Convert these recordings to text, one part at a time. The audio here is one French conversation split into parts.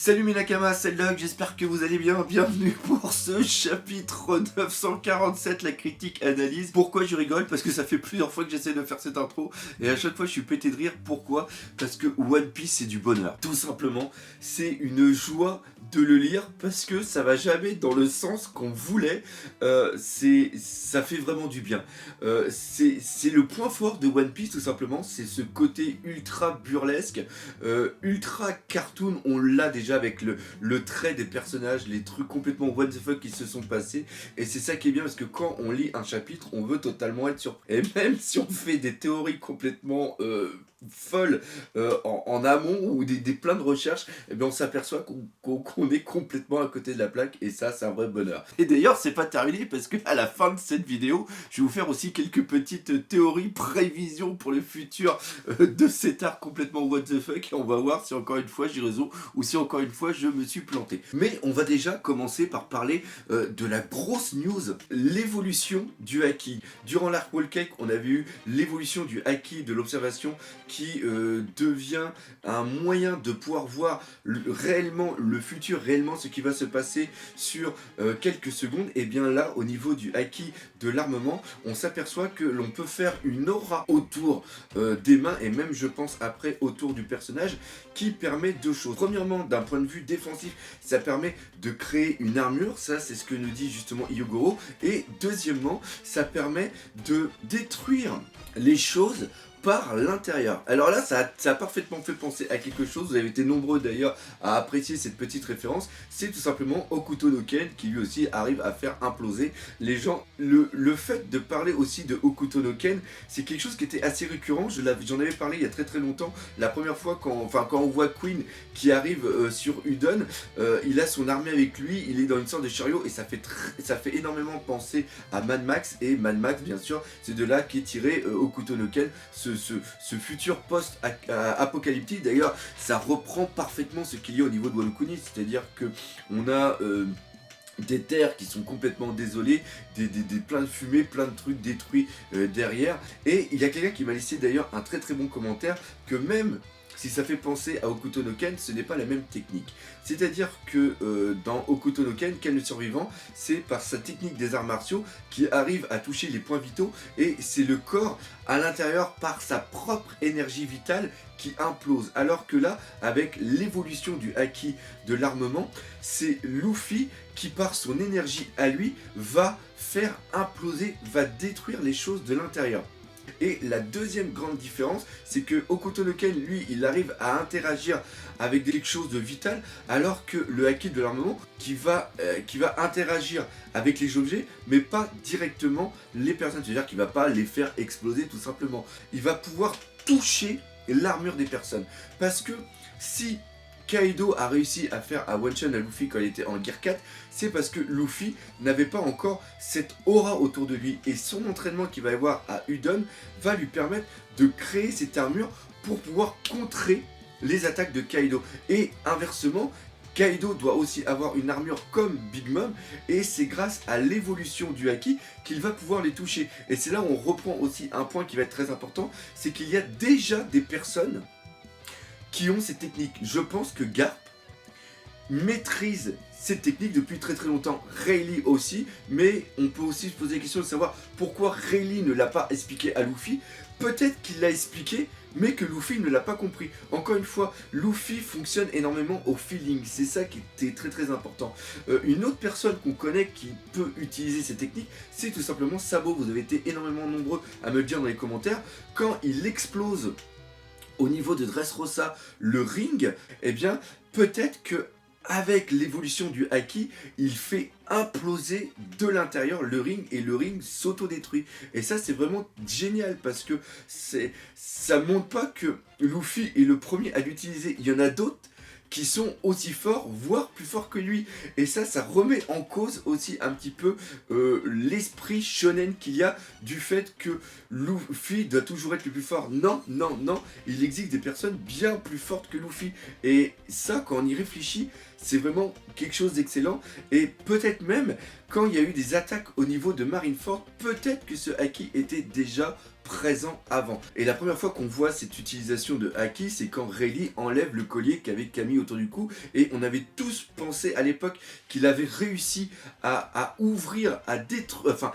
Salut mes Nakamas, c'est Log, j'espère que vous allez bien. Bienvenue pour ce chapitre 947, la critique analyse. Pourquoi je rigole? Parce que ça fait plusieurs fois que j'essaie de faire cette intro et à chaque fois je suis pété de rire. Pourquoi? Parce que One Piece c'est du bonheur. Tout simplement, c'est une joie de le lire parce que ça va jamais dans le sens qu'on voulait. Ça fait vraiment du bien. C'est le point fort de One Piece tout simplement, c'est ce côté ultra burlesque, ultra cartoon. On l'a déjà avec le trait des personnages, les trucs complètement what the fuck qui se sont passés. Et c'est ça qui est bien parce que quand on lit un chapitre, on veut totalement être surpris. Et même si on fait des théories complètement folles en amont ou des plein de recherches, eh bien on s'aperçoit qu'on est complètement à côté de la plaque et ça c'est un vrai bonheur. Et d'ailleurs c'est pas terminé parce que à la fin de cette vidéo, je vais vous faire aussi quelques petites théories, prévisions pour le futur de cet art complètement what the fuck et on va voir si encore une fois j'ai raison ou si encore une fois je me suis planté. Mais on va déjà commencer par parler de la grosse news, l'évolution du haki. Durant l'arc Whole Cake, on avait eu l'évolution du haki de l'observation qui devient un moyen de pouvoir voir réellement le futur, réellement ce qui va se passer sur quelques secondes. Et bien là, au niveau du haki de l'armement, on s'aperçoit que l'on peut faire une aura autour des mains et même je pense après autour du personnage qui permet deux choses. Premièrement, d'un point de vue défensif, ça permet de créer une armure, ça c'est ce que nous dit justement Hyogoro, et deuxièmement, ça permet de détruire les choses par l'intérieur. Alors là, ça a parfaitement fait penser à quelque chose, vous avez été nombreux d'ailleurs à apprécier cette petite référence, c'est tout simplement Hokuto no Ken qui lui aussi arrive à faire imploser les gens. Le fait de parler aussi de Hokuto no Ken, c'est quelque chose qui était assez récurrent, j'en avais parlé il y a très longtemps, la première fois quand on voit Queen qui arrive sur Udon, il a son armée avec lui, il est dans une sorte de chariot et ça fait énormément penser à Mad Max, et Mad Max bien sûr, c'est de là qu'est tiré Hokuto no Ken, ce futur post-apocalyptique. D'ailleurs, ça reprend parfaitement ce qu'il y a au niveau de Wano Kuni, c'est-à-dire que on a des terres qui sont complètement désolées, des plein de fumée, plein de trucs détruits derrière. Et il y a quelqu'un qui m'a laissé d'ailleurs un très bon commentaire, que même si ça fait penser à Hokuto no Ken, ce n'est pas la même technique. C'est-à-dire que dans Hokuto no Ken, Ken le survivant, c'est par sa technique des arts martiaux qui arrive à toucher les points vitaux et c'est le corps à l'intérieur par sa propre énergie vitale qui implose. Alors que là, avec l'évolution du haki de l'armement, c'est Luffy qui par son énergie à lui va faire imploser, va détruire les choses de l'intérieur. Et la deuxième grande différence, c'est que Hokuto no Ken, lui, il arrive à interagir avec quelque chose de vital, alors que le haki de l'armement, qui va interagir avec les objets, mais pas directement les personnes. C'est-à-dire qu'il ne va pas les faire exploser tout simplement. Il va pouvoir toucher l'armure des personnes. Parce que si Kaido a réussi à faire un one-shot à Luffy quand il était en Gear 4, c'est parce que Luffy n'avait pas encore cette aura autour de lui. Et son entraînement qu'il va y avoir à Udon va lui permettre de créer cette armure pour pouvoir contrer les attaques de Kaido. Et inversement, Kaido doit aussi avoir une armure comme Big Mom, et c'est grâce à l'évolution du haki qu'il va pouvoir les toucher. Et c'est là où on reprend aussi un point qui va être très important, c'est qu'il y a déjà des personnes qui ont ces techniques. Je pense que Garp maîtrise cette technique depuis très longtemps, Rayleigh aussi, mais on peut aussi se poser la question de savoir pourquoi Rayleigh ne l'a pas expliqué à Luffy. Peut-être qu'il l'a expliqué, mais que Luffy ne l'a pas compris. Encore une fois, Luffy fonctionne énormément au feeling, c'est ça qui était très important. Une autre personne qu'on connaît qui peut utiliser ces techniques, c'est tout simplement Sabo. Vous avez été énormément nombreux à me le dire dans les commentaires. Quand il explose au niveau de Dressrosa le ring, eh bien peut-être que avec l'évolution du haki, il fait imploser de l'intérieur le ring et le ring s'autodétruit. Et ça c'est vraiment génial parce que ça montre pas que Luffy est le premier à l'utiliser. Il y en a d'autres qui sont aussi forts, voire plus forts que lui. Et ça remet en cause aussi un petit peu l'esprit shonen qu'il y a du fait que Luffy doit toujours être le plus fort. Non, il existe des personnes bien plus fortes que Luffy. Et ça, quand on y réfléchit, c'est vraiment quelque chose d'excellent. Et peut-être même, quand il y a eu des attaques au niveau de Marineford, peut-être que ce haki était déjà présent avant. Et la première fois qu'on voit cette utilisation de Haki, c'est quand Rayleigh enlève le collier qu'avait Camille autour du cou, et on avait tous pensé à l'époque qu'il avait réussi à ouvrir, à détruire, enfin,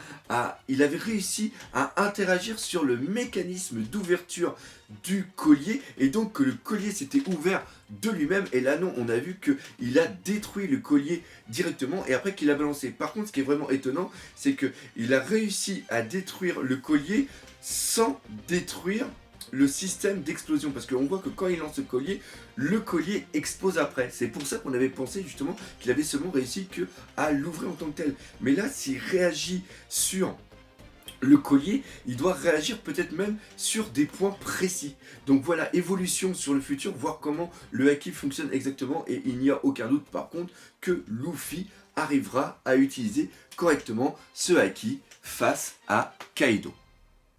il avait réussi à interagir sur le mécanisme d'ouverture du collier, et donc que le collier s'était ouvert de lui-même. Et là non, on a vu qu'il a détruit le collier directement et après qu'il a balancé. Par contre, ce qui est vraiment étonnant, c'est qu'il a réussi à détruire le collier sans détruire le système d'explosion, parce qu'on voit que quand il lance le collier explose après. C'est pour ça qu'on avait pensé justement qu'il avait seulement réussi à l'ouvrir en tant que tel. Mais là, s'il réagit sur le collier, il doit réagir peut-être même sur des points précis. Donc voilà, évolution sur le futur, voir comment le Haki fonctionne exactement, et il n'y a aucun doute par contre que Luffy arrivera à utiliser correctement ce Haki face à Kaido.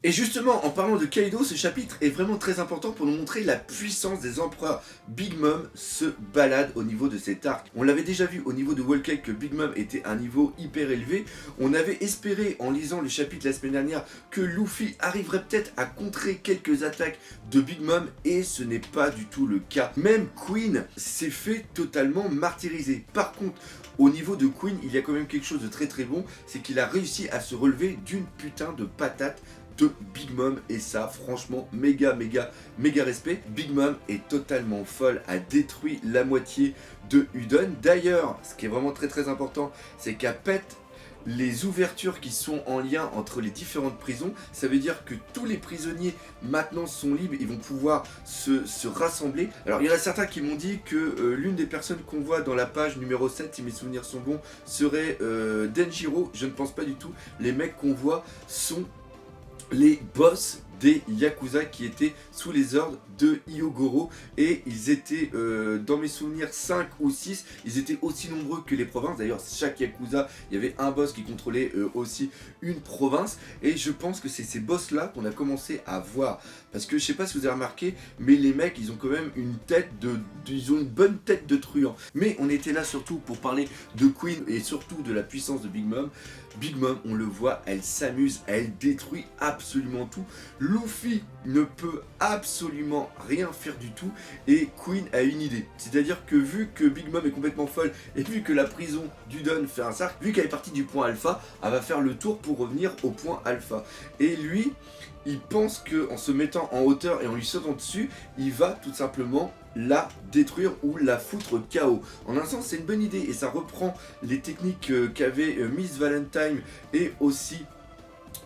Et justement, en parlant de Kaido, ce chapitre est vraiment très important pour nous montrer la puissance des empereurs. Big Mom se balade au niveau de cet arc. On l'avait déjà vu au niveau de Whole Cake que Big Mom était un niveau hyper élevé. On avait espéré, en lisant le chapitre la semaine dernière, que Luffy arriverait peut-être à contrer quelques attaques de Big Mom, et ce n'est pas du tout le cas. Même Queen s'est fait totalement martyriser. Par contre, au niveau de Queen, il y a quand même quelque chose de très très bon, c'est qu'il a réussi à se relever d'une putain de patate de Big Mom, et ça franchement méga respect. Big Mom est totalement folle, a détruit la moitié de Udon. D'ailleurs, ce qui est vraiment très important, c'est qu'elle pète les ouvertures qui sont en lien entre les différentes prisons. Ça veut dire que tous les prisonniers maintenant sont libres, ils vont pouvoir se rassembler. Alors il y en a certains qui m'ont dit que l'une des personnes qu'on voit dans la page numéro 7, si mes souvenirs sont bons, serait Denjiro. Je ne pense pas du tout. Les mecs qu'on voit sont les boss des Yakuza qui étaient sous les ordres de Hyogoro, et ils étaient dans mes souvenirs 5 ou 6, ils étaient aussi nombreux que les provinces. D'ailleurs chaque Yakuza, il y avait un boss qui contrôlait aussi une province, et je pense que c'est ces boss là qu'on a commencé à voir, parce que je sais pas si vous avez remarqué, mais les mecs ils ont quand même une tête ils ont une bonne tête de truand. Mais on était là surtout pour parler de Queen et surtout de la puissance de Big Mom. Big Mom, on le voit, elle s'amuse, elle détruit absolument tout. Luffy ne peut absolument rien faire du tout, et Queen a une idée. C'est-à-dire que vu que Big Mom est complètement folle, et vu que la prison d'Udon fait un cercle, vu qu'elle est partie du point alpha, elle va faire le tour pour revenir au point alpha. Et lui, il pense qu'en se mettant en hauteur et en lui sautant dessus, il va tout simplement la détruire ou la foutre KO. En un sens, c'est une bonne idée, et ça reprend les techniques qu'avait Miss Valentine et aussi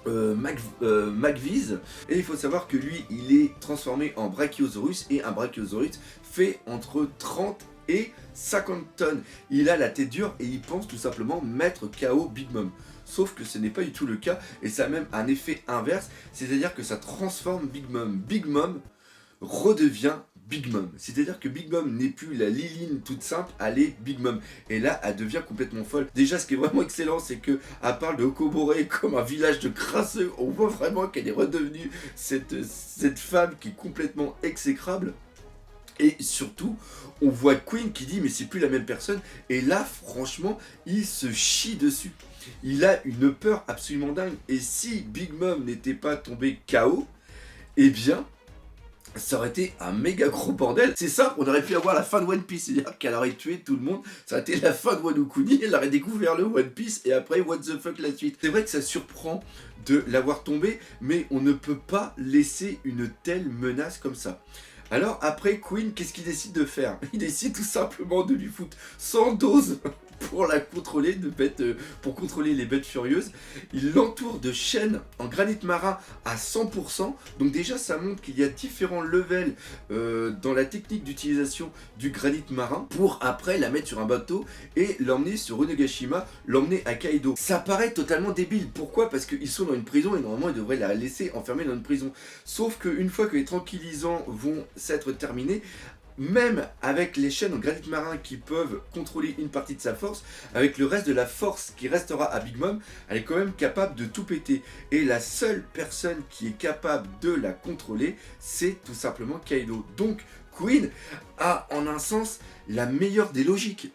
McViz. Et il faut savoir que lui, il est transformé en Brachiosaurus, et un Brachiosaurus fait entre 30 et 50 tonnes. Il a la tête dure et il pense tout simplement mettre KO Big Mom. Sauf que ce n'est pas du tout le cas, et ça a même un effet inverse, c'est-à-dire que ça transforme Big Mom. Big Mom redevient Big Mom. C'est-à-dire que Big Mom n'est plus la Liline toute simple, elle est Big Mom. Et là, elle devient complètement folle. Déjà, ce qui est vraiment excellent, c'est qu'elle parle de Okobore comme un village de crasseux. On voit vraiment qu'elle est redevenue cette femme qui est complètement exécrable. Et surtout, on voit Queen qui dit mais c'est plus la même personne. Et là, franchement, il se chie dessus. Il a une peur absolument dingue. Et si Big Mom n'était pas tombé KO, eh bien, ça aurait été un méga gros bordel. C'est simple, on aurait pu avoir la fin de One Piece, c'est-à-dire qu'elle aurait tué tout le monde. Ça aurait été la fin de Wano Kuni, elle aurait découvert le One Piece, et après, what the fuck la suite. C'est vrai que ça surprend de l'avoir tombé, mais on ne peut pas laisser une telle menace comme ça. Alors après, Queen, qu'est-ce qu'il décide de faire? Il décide tout simplement de lui foutre 100 doses pour la contrôler, pour contrôler les bêtes furieuses. Il l'entoure de chaînes en granit marin à 100%. Donc déjà, ça montre qu'il y a différents levels dans la technique d'utilisation du granit marin, pour après la mettre sur un bateau et l'emmener sur Onigashima, l'emmener à Kaido. Ça paraît totalement débile. Pourquoi? Parce qu'ils sont dans une prison, et normalement ils devraient la laisser enfermée dans une prison. Sauf qu'une fois que les tranquillisants vont s'être terminés, même avec les chaînes en granit marin qui peuvent contrôler une partie de sa force, avec le reste de la force qui restera à Big Mom, elle est quand même capable de tout péter. Et la seule personne qui est capable de la contrôler, c'est tout simplement Kaido. Donc Queen a en un sens la meilleure des logiques.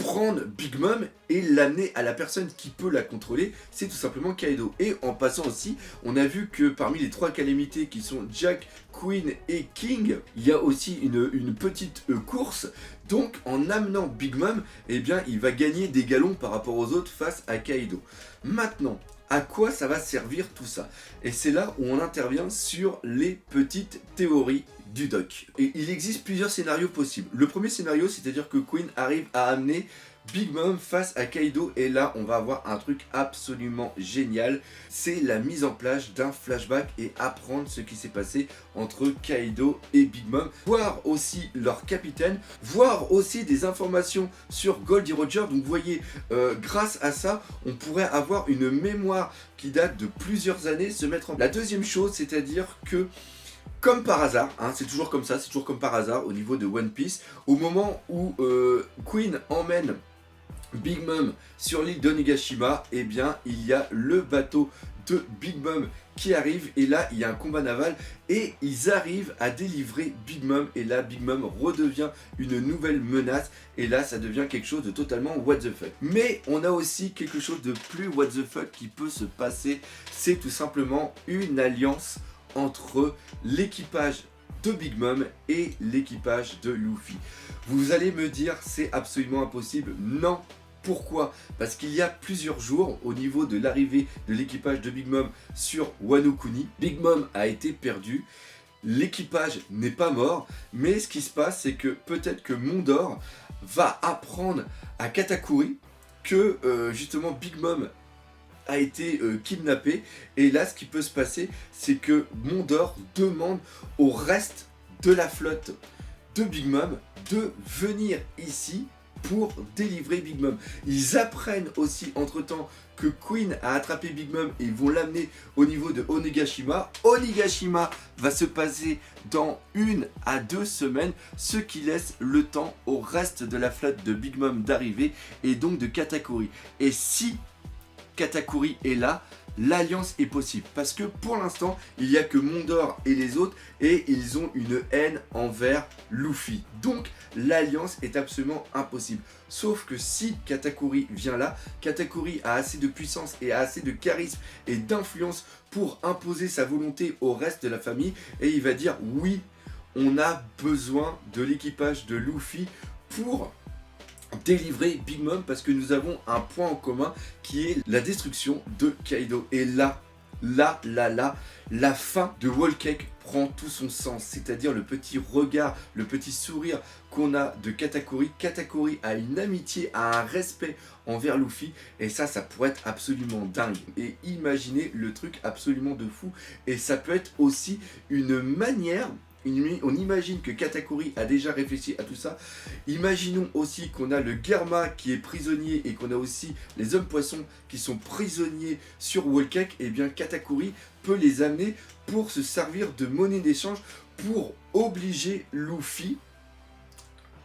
prendre Big Mom et l'amener à la personne qui peut la contrôler, c'est tout simplement Kaido. Et en passant aussi, on a vu que parmi les 3 calamités qui sont Jack, Queen et King, il y a aussi une petite course. Donc en amenant Big Mom, eh bien il va gagner des galons par rapport aux autres face à Kaido. Maintenant, à quoi ça va servir tout ça? Et c'est là où on intervient sur les petites théories du doc. Et il existe plusieurs scénarios possibles. Le premier scénario, c'est-à-dire que Queen arrive à amener Big Mom face à Kaido, et là on va avoir un truc absolument génial, c'est la mise en place d'un flashback et apprendre ce qui s'est passé entre Kaido et Big Mom, voir aussi leur capitaine, voir aussi des informations sur Goldie Roger. Donc vous voyez, grâce à ça, on pourrait avoir une mémoire qui date de plusieurs années se mettre en place. La deuxième chose, c'est-à-dire que comme par hasard, hein, c'est toujours comme ça, c'est toujours comme par hasard au niveau de One Piece, au moment où Queen emmène Big Mom sur l'île d'Onigashima, eh bien il y a le bateau de Big Mom qui arrive, et là il y a un combat naval et ils arrivent à délivrer Big Mom, et là Big Mom redevient une nouvelle menace, et là ça devient quelque chose de totalement what the fuck. Mais on a aussi quelque chose de plus what the fuck qui peut se passer, c'est tout simplement une alliance entre l'équipage de Big Mom et l'équipage de Luffy. Vous allez me dire c'est absolument impossible. Non. Pourquoi? Parce qu'il y a plusieurs jours, au niveau de l'arrivée de l'équipage de Big Mom sur Wano Kuni, Big Mom a été perdu. L'équipage n'est pas mort, mais ce qui se passe, c'est que peut-être que Mondor va apprendre à Katakuri que justement Big Mom a été kidnappé, et là ce qui peut se passer, c'est que Mondor demande au reste de la flotte de Big Mom de venir ici pour délivrer Big Mom. Ils apprennent aussi entre temps que Queen a attrapé Big Mom et ils vont l'amener au niveau de Onigashima. Onigashima va se passer dans 1 à 2 semaines, ce qui laisse le temps au reste de la flotte de Big Mom d'arriver, et donc de Katakuri. Et si Katakuri est là, l'alliance est possible, parce que pour l'instant il n'y a que Mondor et les autres, et ils ont une haine envers Luffy, donc l'alliance est absolument impossible. Sauf que si Katakuri vient là, Katakuri a assez de puissance et a assez de charisme et d'influence pour imposer sa volonté au reste de la famille, et il va dire oui, on a besoin de l'équipage de Luffy pour délivrer Big Mom, parce que nous avons un point en commun qui est la destruction de Kaido. Et là, la fin de Whole Cake prend tout son sens, c'est-à-dire le petit regard, le petit sourire qu'on a de Katakuri. Katakuri a une amitié, a un respect envers Luffy, et ça pourrait être absolument dingue. Et imaginez le truc absolument de fou, et ça peut être aussi une manière. On imagine que Katakuri a déjà réfléchi à tout ça. Imaginons aussi qu'on a le Germa qui est prisonnier, et qu'on a aussi les hommes poissons qui sont prisonniers sur Whole Cake. Et bien Katakuri peut les amener pour se servir de monnaie d'échange pour obliger Luffy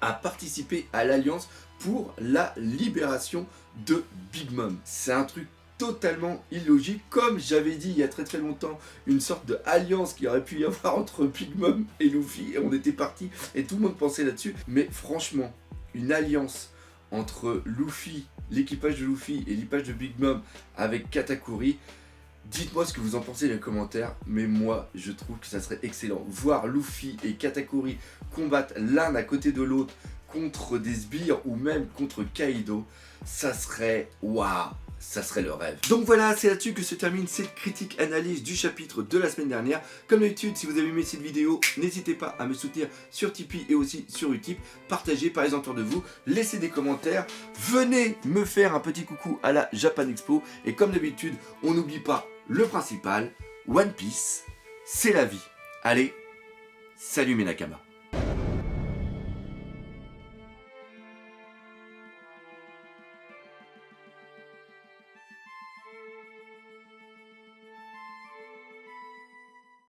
à participer à l'alliance pour la libération de Big Mom. C'est un truc totalement illogique, comme j'avais dit il y a très longtemps, une sorte de alliance qui aurait pu y avoir entre Big Mom et Luffy, et on était parti et tout le monde pensait là-dessus. Mais franchement, une alliance entre Luffy, l'équipage de Luffy et l'équipage de Big Mom avec Katakuri, dites-moi ce que vous en pensez dans les commentaires, mais moi je trouve que ça serait excellent. Voir Luffy et Katakuri combattre l'un à côté de l'autre contre des sbires ou même contre Kaido, ça serait waouh, ça serait le rêve. Donc voilà, c'est là-dessus que se termine cette critique analyse du chapitre de la semaine dernière. Comme d'habitude, si vous avez aimé cette vidéo, n'hésitez pas à me soutenir sur Tipeee et aussi sur Utip. Partagez, parlez autour de vous, laissez des commentaires, venez me faire un petit coucou à la Japan Expo. Et comme d'habitude, on n'oublie pas le principal, One Piece, c'est la vie. Allez, salut mes Nakama.